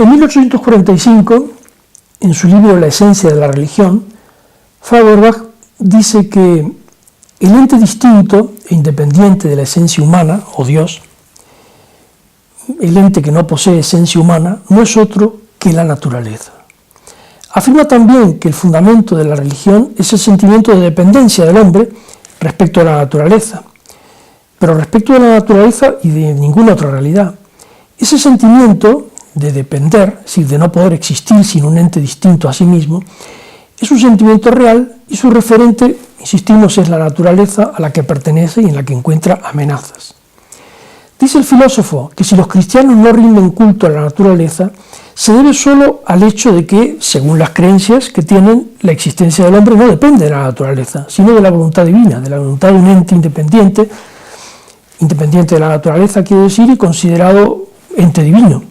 En 1845, en su libro La esencia de la religión, Feuerbach dice que el ente distinto e independiente de la esencia humana, o Dios, el ente que no posee esencia humana, no es otro que la naturaleza. Afirma también que el fundamento de la religión es el sentimiento de dependencia del hombre respecto a la naturaleza, pero respecto de la naturaleza y de ninguna otra realidad. Ese sentimiento de depender, es decir, de no poder existir sin un ente distinto a sí mismo, es un sentimiento real y su referente, insistimos, es la naturaleza a la que pertenece y en la que encuentra amenazas. Dice el filósofo que si los cristianos no rinden culto a la naturaleza, se debe solo al hecho de que, según las creencias que tienen, la existencia del hombre no depende de la naturaleza, sino de la voluntad divina, de la voluntad de un ente independiente de la naturaleza, quiere decir, y considerado ente divino,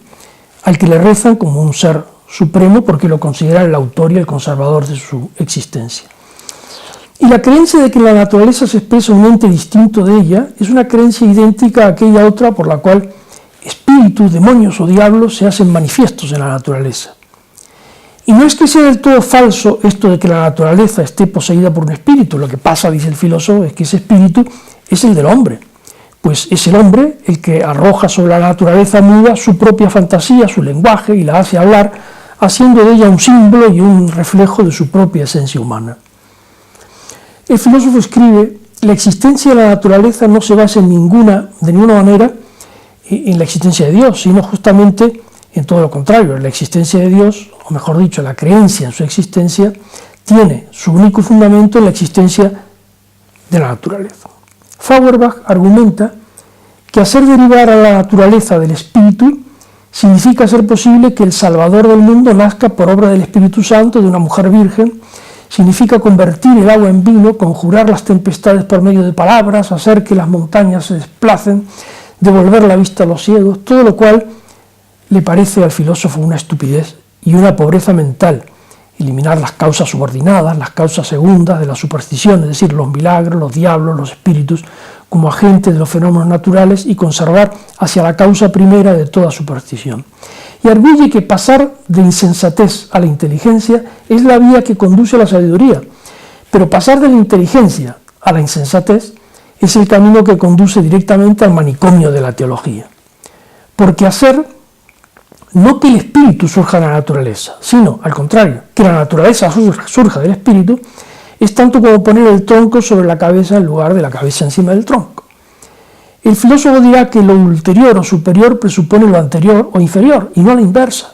al que le rezan como un ser supremo porque lo consideran el autor y el conservador de su existencia. Y la creencia de que la naturaleza se expresa un ente distinto de ella es una creencia idéntica a aquella otra por la cual espíritus, demonios o diablos se hacen manifiestos en la naturaleza. Y no es que sea del todo falso esto de que la naturaleza esté poseída por un espíritu, lo que pasa, dice el filósofo, es que ese espíritu es el del hombre, pues es el hombre el que arroja sobre la naturaleza muda su propia fantasía, su lenguaje, y la hace hablar, haciendo de ella un símbolo y un reflejo de su propia esencia humana. El filósofo escribe: la existencia de la naturaleza no se basa de ninguna manera en la existencia de Dios, sino justamente en todo lo contrario. La existencia de Dios, o mejor dicho, la creencia en su existencia, tiene su único fundamento en la existencia de la naturaleza. Feuerbach argumenta que hacer derivar a la naturaleza del espíritu significa hacer posible que el Salvador del mundo nazca por obra del Espíritu Santo de una mujer virgen, significa convertir el agua en vino, conjurar las tempestades por medio de palabras, hacer que las montañas se desplacen, devolver la vista a los ciegos, todo lo cual le parece al filósofo una estupidez y una pobreza mental. Eliminar las causas subordinadas, las causas segundas de la superstición, es decir, los milagros, los diablos, los espíritus, como agentes de los fenómenos naturales, y conservar hacia la causa primera de toda superstición. Y arguye que pasar de insensatez a la inteligencia es la vía que conduce a la sabiduría, pero pasar de la inteligencia a la insensatez es el camino que conduce directamente al manicomio de la teología. Porque hacer no que el espíritu surja de la naturaleza, sino, al contrario, que la naturaleza surja del espíritu, es tanto como poner el tronco sobre la cabeza en lugar de la cabeza encima del tronco. El filósofo dirá que lo ulterior o superior presupone lo anterior o inferior, y no a la inversa.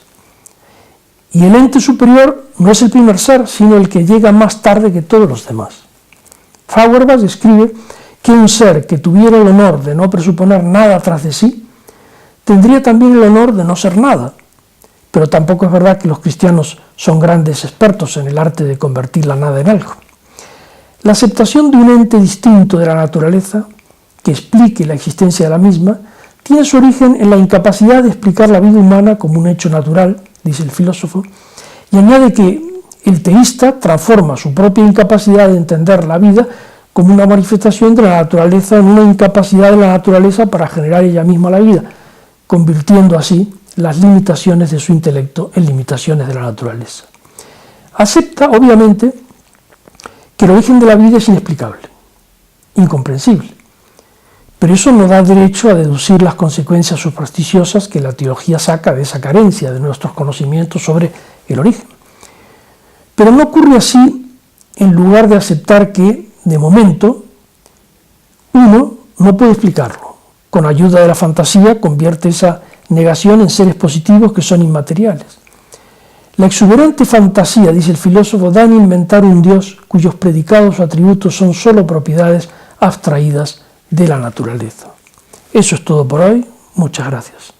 Y el ente superior no es el primer ser, sino el que llega más tarde que todos los demás. Feuerbach escribe que un ser que tuviera el honor de no presuponer nada tras de sí, tendría también el honor de no ser nada, pero tampoco es verdad que los cristianos son grandes expertos en el arte de convertir la nada en algo. La aceptación de un ente distinto de la naturaleza, que explique la existencia de la misma, tiene su origen en la incapacidad de explicar la vida humana como un hecho natural, dice el filósofo, y añade que el teísta transforma su propia incapacidad de entender la vida como una manifestación de la naturaleza en una incapacidad de la naturaleza para generar ella misma la vida, convirtiendo así las limitaciones de su intelecto en limitaciones de la naturaleza. Acepta, obviamente, que el origen de la vida es inexplicable, incomprensible, pero eso no da derecho a deducir las consecuencias supersticiosas que la teología saca de esa carencia de nuestros conocimientos sobre el origen. Pero no ocurre así en lugar de aceptar que, de momento, uno no puede explicarlo. Con ayuda de la fantasía convierte esa negación en seres positivos que son inmateriales. La exuberante fantasía, dice el filósofo, da en inventar un Dios cuyos predicados o atributos son solo propiedades abstraídas de la naturaleza. Eso es todo por hoy. Muchas gracias.